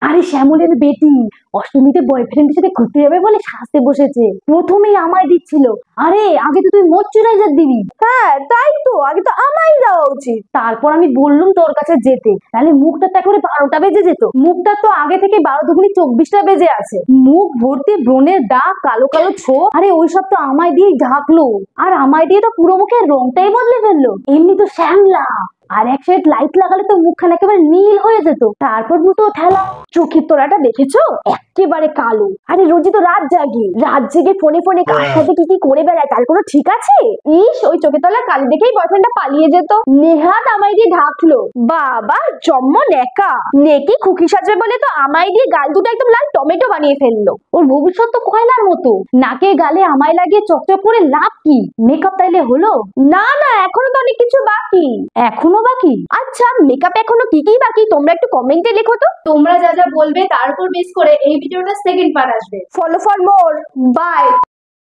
আরে শ্যামলের বেটি অষ্টমীতে বয়ফ্রেন্ডের সাথে ঘুরতে যাবে বলে সাজতে বসেছে। প্রথমেই আমায় দিচ্ছিল। আরে আগে তো তুই ময়শ্চারাইজার দিবি। হ্যাঁ তাই তো, আগে তো আমায় দেওয়া উচিত। তারপর আমি বললুম তোর কাছে যেতে, তাহলে মুখটা তো একেবারে 12টা বেজে যেত। মুখটা তো আগে থেকে 12 দুগুনি 24টা বেজে আছে। মুখ ভর্তি ব্রণের দাগ, কালো কালো ছোপ। আরে ওইসব তো আমায় দিয়ে ঢাকলো, আর আমায় দিয়ে তো পুরো মুখের রংটাই বদলে ফেললো। এমনি তো শ্যামলা, আর এক সাইড লাইট লাগালে তো মুখখানা একেবারে নীল হয়ে যেত। তারপর দুটো ঠেলা। চোখের তোরাটা দেখেছো? একেবারে কালো। আরে রোজই তো রাত জাগে, রাত জেগে ফোনে ফোনে কার সাথে কি কি করে বেড়ায় তার কোনো ঠিক আছে? ইস, ওই চোখের তলার কালি দেখেই বয়ফ্রেন্ডটা পালিয়ে যেত। নেহাত আমায় দিয়ে ঢাকলো। বাবা জম্ম নেকা, নেকি খুকি সাজবে বলে তো আমায় দিয়ে গাল দুটো একদম লাল টমেটো বানিয়ে ফেললো। ওর ভবিষ্যৎ তো কয়লার মতো। নাকে গালে আমায় লাগিয়ে চকচক করে লাভ কি? মেকআপ তাইলে হলো? না না, এখনো তো অনেক কিছু বাকি। এখনো বাকি? আচ্ছা, মেকআপ এখনো কি কি বাকি তোমরা একটু কমেন্টে লেখো তো। তোমরা যা যা বলবে তার উপর বেস করে এই ভিডিওটা সেকেন্ড পার্ট আসবে। Follow for more, by.